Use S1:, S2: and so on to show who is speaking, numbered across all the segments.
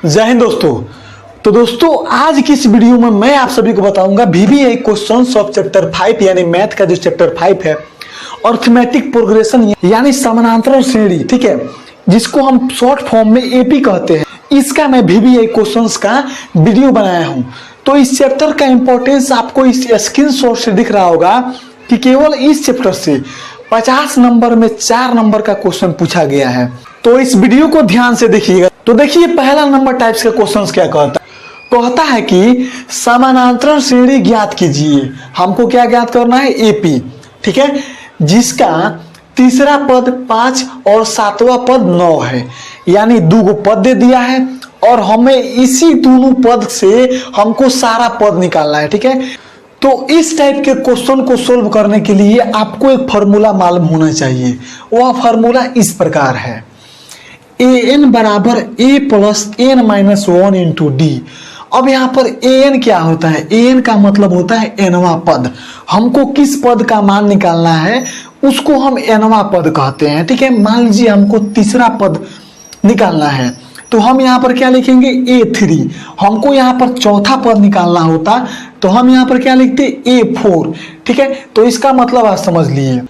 S1: जय हिंद दोस्तों। तो दोस्तों आज की इस वीडियो में मैं आप सभी को बताऊंगा VBA क्वेश्चंस ऑफ चैप्टर 5 यानी मैथ का जो चैप्टर 5 है, अर्थमेटिक प्रोग्रेशन यानी समानांतर श्रेणी, ठीक है, जिसको हम शॉर्ट फॉर्म में एपी कहते हैं। इसका मैं VBA क्वेश्चंस का वीडियो बनाया हूं। तो इस चैप्टर का इंपॉर्टेंस आपको इस स्क्रीनशॉट से दिख रहा होगा कि केवल इस चैप्टर से 50 नंबर में 4 नंबर का क्वेश्चन पूछा गया है। तो इस वीडियो को ध्यान से देखिएगा। तो देखिए पहला नंबर टाइप्स का क्वेश्चन क्या कहता है कि समानांतर श्रेणी ज्ञात कीजिए। हमको क्या ज्ञात करना है? एपी, ठीक है, जिसका तीसरा पद 5 और सातवां पद 9 है, यानी दो पद दे दिया है और हमें इसी दोनों पद से हमको सारा पद निकालना है, ठीक है। तो इस टाइप के क्वेश्चन को सोल्व करने के लिए आपको एक फॉर्मूला मालूम होना चाहिए। वह फॉर्मूला इस प्रकार है, an बराबर a plus n minus 1 into D. अब यहाँ पर an क्या होता है? an का मतलब होता है nवां पद। हमको किस पद का मान निकालना है उसको हम nवां पद कहते हैं, ठीक है। मान लीजिए हमको तीसरा पद निकालना है, तो हम यहाँ पर क्या लिखेंगे? a3। हमको यहाँ पर चौथा पद निकालना होता तो हम यहाँ पर क्या लिखते? a4, ठीक है। तो इसका मतलब आप समझ लिए।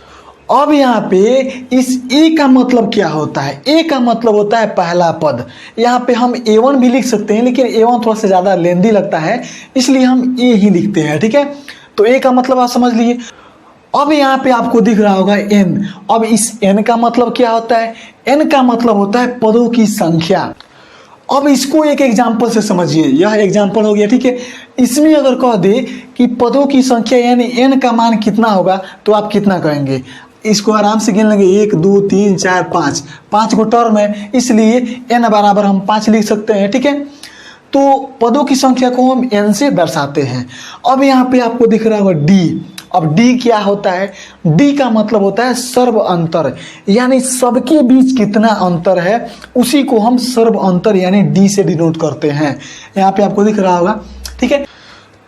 S1: अब यहाँ पे इस a का मतलब क्या होता है? a का मतलब होता है पहला पद। यहाँ पे हम a1 भी लिख सकते हैं, लेकिन a1 थोड़ा सा ज्यादा लेंदी लगता है, इसलिए हम a ही लिखते हैं, ठीक है। तो a का मतलब आप समझ लिए। अब यहाँ पे आपको दिख रहा होगा n। अब इस n का मतलब क्या होता है? n का मतलब होता है पदों की संख्या। अब इसको एक एग्जाम्पल से समझिए। यह एग्जाम्पल हो गया, ठीक है। इसमें अगर कह दे कि पदों की संख्या यानी n का मान कितना होगा, तो आप कितना कहेंगे? इसको आराम से गिन लेंगे, 1 2 3 4 5, 5 को टर्म है, इसलिए n बराबर हम 5 लिख सकते हैं, ठीक है। तो पदों की संख्या को हम n से दर्शाते हैं। अब यहाँ पे आपको दिख रहा होगा d। अब d क्या होता है? d का मतलब होता है सर्व अंतर, यानी सबके बीच कितना अंतर है उसी को हम सर्व अंतर यानी d से डिनोट करते हैं। यहाँ पे आपको दिख रहा होगा, ठीक है।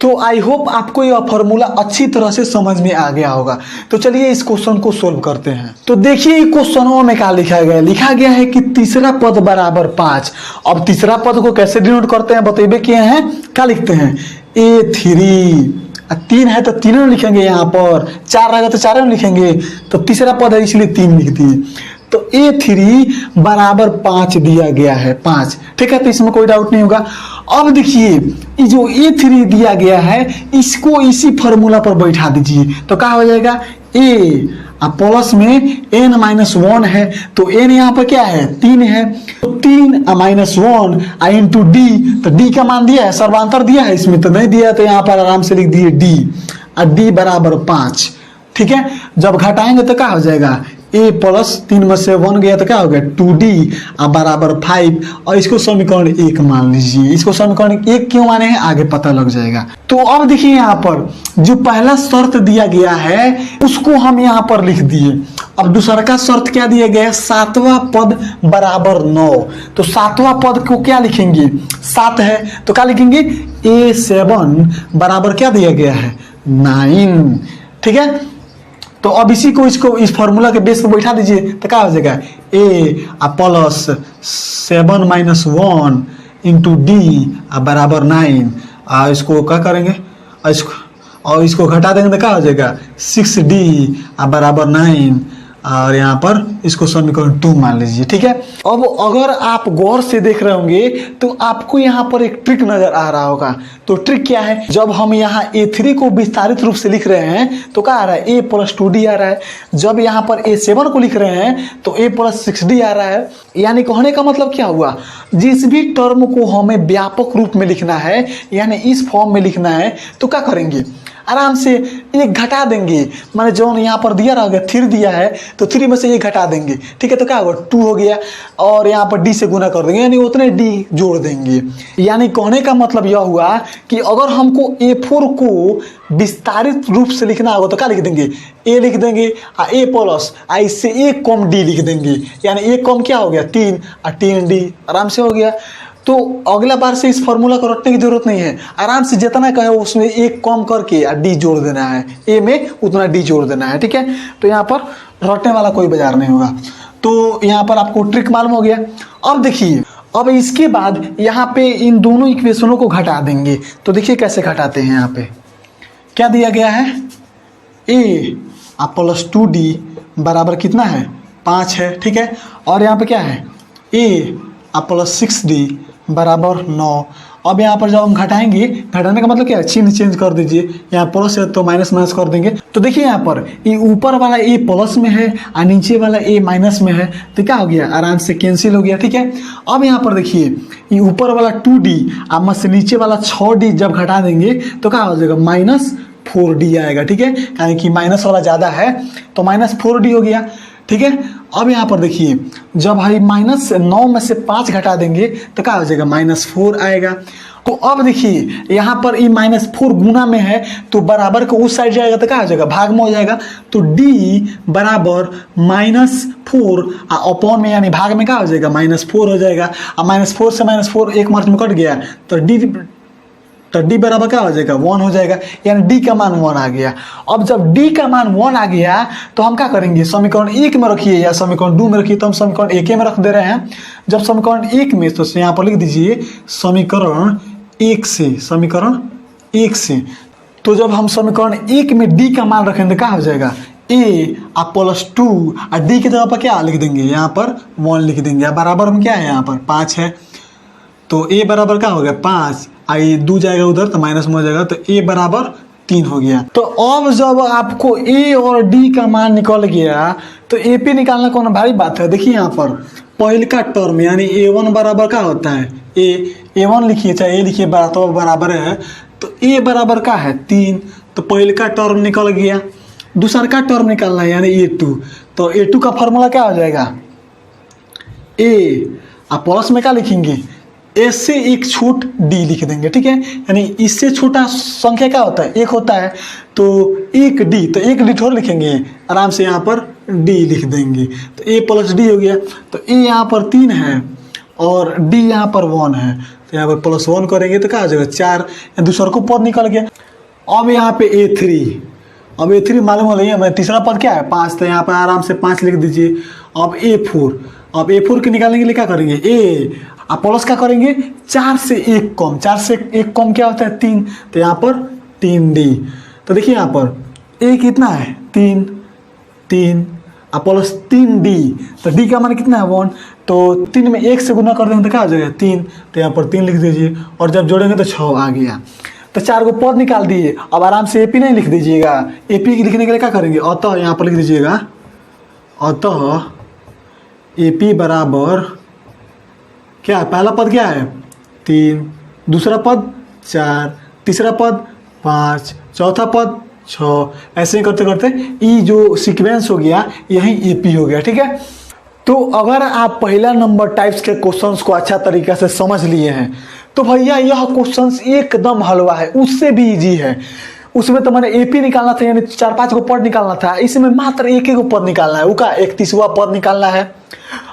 S1: तो आई होप आपको यह फॉर्मूला अच्छी तरह से समझ में आ गया होगा। तो चलिए इस क्वेश्चन को सोल्व करते हैं। तो देखिए क्वेश्चनों में क्या लिखा गया है? लिखा गया है कि तीसरा पद बराबर 5। अब तीसरा पद को कैसे डिनोट करते हैं बतेबे किए हैं। क्या लिखते हैं? a3। 3 है तो तीनों लिखेंगे, यहाँ पर 4 रहेगा तो 4 लिखेंगे, तो तीसरा पद है इसलिए 3 लिख दिए। तो a3 बराबर 5 दिया गया है, 5, ठीक है। तो इसमें कोई डाउट नहीं होगा। अब देखिए ये जो a3 दिया गया है इसको इसी फॉर्मूला पर बैठा दीजिए, तो क्या हो जाएगा? a प्लस में n माइनस 1 है, तो n यहाँ पर क्या है? 3 है, तो 3 माइनस 1 इंटू डी। तो d का मान दिया है, सर्वांतर दिया है, इसमें तो नहीं दिया, तो यहाँ पर आराम से लिख दिए d। d बराबर 5, ठीक है। जब घटाएंगे तो क्या हो जाएगा? a प्लस 3 में से 1 गया तो क्या हो गया? 2d बराबर 5। और इसको समीकरण 1 मान लीजिए। इसको समीकरण 1 क्यों माने हैं आगे पता लग जाएगा। तो अब देखिए यहाँ पर जो पहला शर्त दिया गया है उसको हम यहाँ पर लिख दिए। अब दूसरा का शर्त क्या दिया गया है? सातवां पद बराबर 9। तो सातवां पद को क्या लिखेंगे? 7 है तो क्या लिखेंगे? a7 बराबर क्या दिया गया है? 9, ठीक है। तो अब इसी को इसको इस फॉर्मूला के बेस पर बैठा दीजिए, तो क्या हो जाएगा? a plus 7 minus 1 into D बराबर 9। इसको क्या करेंगे? इसको घटा देंगे तो क्या हो जाएगा? 6d बराबर 9। और यहाँ पर इसको समीकरण 2 मान लीजिए, ठीक है। अब अगर आप गौर से देख रहे होंगे तो आपको यहाँ पर एक ट्रिक नजर आ रहा होगा। तो ट्रिक क्या है? जब हम यहाँ a3 को विस्तारित रूप से लिख रहे हैं तो क्या आ रहा है? a प्लस 2d आ रहा है। जब यहाँ पर a7 को लिख रहे हैं तो a प्लस 6d आ रहा है। यानी कहने का मतलब क्या हुआ? जिस भी टर्म को हमें व्यापक रूप में लिखना है यानी इस फॉर्म में लिखना है तो क्या करेंगे? आराम से एक घटा देंगे। माने जो यहाँ पर दिया रहेगा 3 दिया है तो 3 में से ये घटा देंगे, ठीक है। तो क्या होगा? 2 हो गया और यहाँ पर d से गुना कर देंगे, यानी उतने d जोड़ देंगे। यानी कहने का मतलब यह हुआ कि अगर हमको a4 को विस्तारित रूप से लिखना होगा तो क्या लिख देंगे? a लिख देंगे a प्लस इससे a कम d लिख देंगे, यानी a कम क्या हो गया? 3 और 3d आराम से हो गया। तो अगला बार से इस फॉर्मूला को रटने की जरूरत नहीं है। आराम से जितना कहे उसमें एक कम करके डी जोड़ देना है, ए में उतना डी जोड़ देना है, ठीक है। तो यहाँ पर रटने वाला कोई बाजार नहीं होगा। तो यहाँ पर आपको ट्रिक मालूम हो गया। अब देखिए अब इसके बाद यहाँ पे इन दोनों इक्वेशनों को घटा देंगे। तो देखिए कैसे घटाते हैं। यहाँ पे क्या दिया गया है, ए प्लस 2d बराबर कितना है 5 है, ठीक है। और यहाँ पे क्या है, ए प्लस 6d बराबर 9। अब यहाँ पर जब हम घटाएंगे, घटाने का मतलब क्या है, चिन्ह चेंज कर दीजिए, यहाँ प्लस है तो माइनस माइनस कर देंगे। तो देखिए यहाँ पर ये ऊपर वाला ए प्लस में है और नीचे वाला ए माइनस में है, तो क्या हो गया, आराम से कैंसिल हो गया, ठीक है। अब यहाँ पर देखिए ये ऊपर वाला 2d अब से नीचे वाला 6d जब घटा देंगे तो क्या हो जाएगा, -4d आएगा, ठीक है। यानी कि माइनस वाला ज़्यादा है तो -4d हो गया, ठीक है। अब यहाँ पर देखिए जब भाई -9 में से 5 घटा देंगे तो क्या हो जाएगा, -4 आएगा। तो अब देखिए यहाँ पर ये -4 गुना में है तो बराबर को उस साइड जाएगा तो क्या हो जाएगा, भाग में हो जाएगा। तो d बराबर -4 अपॉन में यानी भाग में क्या हो जाएगा, -4 हो जाएगा। अब -4 से -4 एक मार्च में कट गया तो d बराबर क्या हो जाएगा, 1 हो जाएगा, यानी d का मान 1 आ गया। अब जब d का मान 1 आ गया तो हम क्या करेंगे, समीकरण 1 में रखिए या समीकरण 2 में रखिए, तो हम समीकरण 1 में रख दे रहे हैं। जब समीकरण 1 में, तो यहाँ पर लिख दीजिए समीकरण 1 से, समीकरण 1 से। तो जब हम समीकरण 1 में d का मान रखेंगे क्या हो जाएगा, a प्लस 2 और d की जगह पर क्या लिख देंगे, यहाँ पर 1 लिख देंगे। बराबर में क्या है, यहाँ पर 5 है, तो a बराबर क्या हो गया 5, आई 2 जाएगा उधर तो माइनस में हो जाएगा, तो a बराबर 3 हो गया। तो अब जब आपको a और d का मान निकल गया तो AP निकालना कौन भारी बात है। देखिए यहाँ पर पहले का टर्म यानी a1 बराबर क्या होता है, a1 लिखिए चाहे a लिखिए तो बराबर है, तो a बराबर क्या है 3, तो पहले का टर्म निकल गया। दूसरा का टर्म निकालना है यानी a2, तो a2 का फॉर्मूला क्या हो जाएगा, a प्लस में क्या लिखेंगे, a से एक छोट d लिख देंगे, ठीक है। यानी इससे छोटा संख्या क्या होता है, 1 होता है, तो 1d, तो 1d थोड़ा लिखेंगे, आराम से यहाँ पर d लिख देंगे, तो a प्लस d हो गया। तो a यहाँ पर 3 है और d यहाँ पर 1 है, तो यहाँ पर +1 करेंगे तो क्या हो जाएगा 4, दूसरा को पद निकल गया। अब यहाँ पे a3, अब a3 मालूम हो रही है, तीसरा पद क्या है 5, तो यहाँ पर आराम से 5 लिख दीजिए। अब a4, अब a4 के निकालने के लिए क्या करेंगे, आप प्लस क्या करेंगे, 4 से 1 कम, 4 से 1 कम क्या होता है 3, तो यहाँ पर 3d। तो देखिए यहाँ पर a कितना है 3 प्लस 3d, तो d का मान कितना है 1, तो 3 में 1 से गुना कर देंगे तो क्या हो जाएगा 3, तो यहाँ पर 3 लिख दीजिए और जब जोड़ेंगे तो 6 आ गया। तो 4 को पद निकाल दिए। अब आराम से AP नहीं लिख दीजिएगा, AP लिखने के लिए क्या करेंगे, अतः यहाँ पर लिख दीजिएगा, अतः AP बराबर क्या है, पहला पद क्या है 3, दूसरा पद 4, तीसरा पद 5, चौथा पद 6, ऐसे ही करते करते ये जो सीक्वेंस हो गया यही AP हो गया, ठीक है। तो अगर आप पहला नंबर टाइप्स के क्वेश्चंस को अच्छा तरीके से समझ लिए हैं तो भैया यह क्वेश्चंस एकदम हलवा है, उससे भी इजी है। उसमें तो मैंने AP निकालना था यानी 4-5 को पद निकालना था, इसमें मात्र एक ही को पद निकालना है, उसका 31वां पद निकालना है।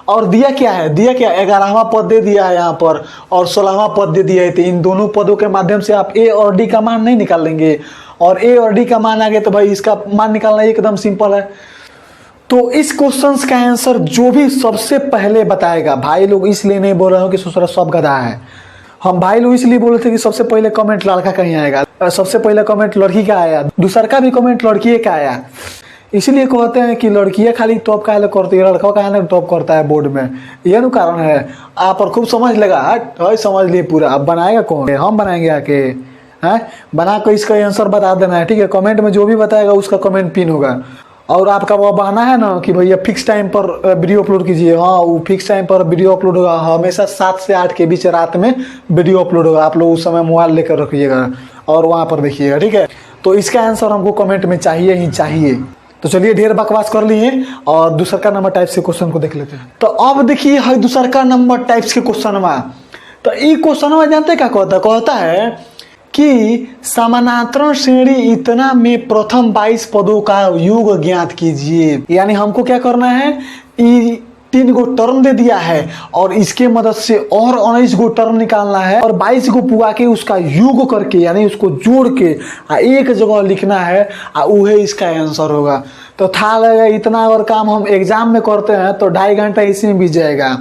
S1: और दिया क्या है, दिया क्या 11वां पद दे दिया है यहाँ पर और 16वां पद दे दिया है, तो इन दोनों पदों के माध्यम से आप A और D का मान नहीं निकाल लेंगे, और A और D का मान आ गया तो भाई इसका मान निकालना एकदम सिंपल है। तो इस क्वेश्चन का आंसर जो भी सबसे पहले बताएगा, भाई लोग इसलिए नहीं बोल रहे हो कि ससुरा सब गधा है, हम भाई लोग इसलिए बोल रहे थे कि सबसे पहले कमेंट लड़का का ही आएगा, सबसे पहले कमेंट लड़की का आया, दूसरा का भी कमेंट लड़की का आया। इसलिए कहते हैं कि लड़कियां खाली टॉप का करती है, लड़का का टॉप करता है बोर्ड में, यह नु कारण है। आप और खूब समझ लेगा, हट समझ लिए पूरा। अब बनाएगा कौन, हम बनाएंगे आके, हैं बना कर इसका आंसर बता देना है, ठीक है। कमेंट में जो भी बताएगा उसका कमेंट पिन होगा। और आपका वो बहाना है ना कि भैया फिक्स टाइम पर वीडियो अपलोड कीजिए, हाँ वो फिक्स टाइम पर वीडियो अपलोड होगा, हमेशा 7 से 8 के बीच रात में वीडियो अपलोड होगा। आप लोग उस समय मोबाइल लेकर रखिएगा और वहाँ पर देखिएगा, ठीक है। तो इसका आंसर हमको कमेंट में चाहिए ही चाहिए। तो चलिए ढेर बकवास कर लिए और दूसरा का नंबर टाइप्स के क्वेश्चन को देख लेते हैं। तो अब देखिए है दूसरा का नंबर टाइप्स के क्वेश्चन में, तो ये क्वेश्चन में जानते क्या कहता है कि समानांतर श्रेणी इतना में प्रथम 22 पदों का योग ज्ञात कीजिए। यानी हमको क्या करना है, 3 गो टर्म दे दिया है और इसके मदद से और 19 गो टर्म निकालना है और 22 को पुगा के उसका योग करके यानी उसको जोड़ के एक जगह लिखना है, वह इसका आंसर होगा। तो था लगा इतना अगर काम हम एग्जाम में करते हैं तो 2.5 घंटा इसी में बीत जाएगा।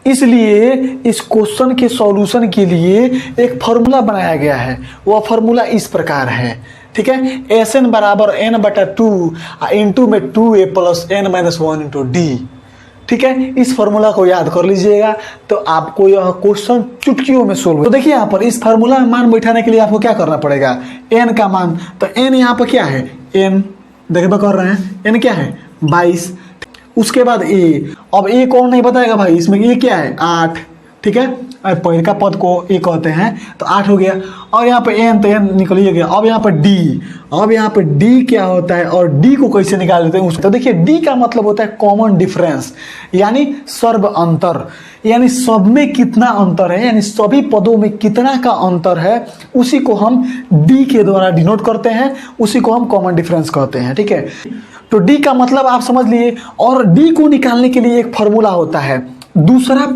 S1: इसलिए इस क्वेश्चन के सॉल्यूशन के लिए एक फॉर्मूला बनाया गया है। वह फॉर्मूला इस प्रकार है, ठीक है, एस एन बराबर एन बटा 2 इंटू में 2a plus n minus 1 into D. ठीक है, इस फॉर्मूला को याद कर लीजिएगा तो आपको यह क्वेश्चन चुटकियों में सोल्व। तो देखिए यहाँ पर इस फॉर्मूला में मान बैठाने के लिए आपको क्या करना पड़ेगा, n का मान, तो n यहाँ पर क्या है, n देखिए कर रहे हैं, n क्या है 22। उसके बाद a, अब a कौन नहीं बताएगा भाई, इसमें a क्या है 8, ठीक है, पहले का पद को a कहते हैं तो 8 हो गया। और यहाँ पे n तो n निकल ही गया। अब यहाँ पे d, अब यहाँ पे d क्या होता है और d को कैसे निकाल देते हैं, तो देखिए d का मतलब होता है कॉमन डिफरेंस, यानी सर्व अंतर, यानी सब में कितना अंतर है, यानी सभी पदों में कितना का अंतर है, उसी को हम d के द्वारा डिनोट करते हैं, उसी को हम कॉमन डिफरेंस कहते हैं। ठीक है, तो d का मतलब आप समझ लिए। और d को निकालने के लिए एक फॉर्मूला होता है, दूसरा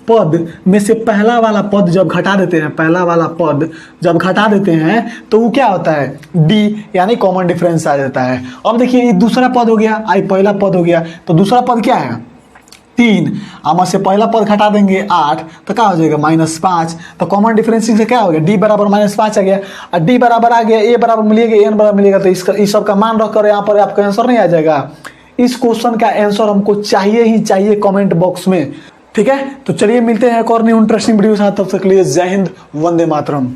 S1: पद में से पहला वाला पद जब घटा देते हैं, पहला वाला पद जब घटा देते हैं तो वो क्या होता है d, यानी कॉमन डिफरेंस आ जाता है। अब देखिए ये दूसरा पद हो गया, आई पहला पद हो गया, तो दूसरा पद क्या है 3, अब से पहला पद घटा देंगे 8, तो क्या हो जाएगा -5, तो कॉमन डिफरेंस से क्या हो गया d बराबर -5 आ गया। और d बराबर आ गया, a बराबर मिलेगा, n बराबर मिलेगा, तो इस सब का मान रखकर यहाँ पर आपका आंसर नहीं आ जाएगा। इस क्वेश्चन का आंसर हमको चाहिए ही चाहिए कमेंट बॉक्स में। ठीक है, तो चलिए मिलते हैं एक और न्यू इंटरेस्टिंग वीडियो के साथ, तब तक के लिए जय हिंद, वंदे मातरम।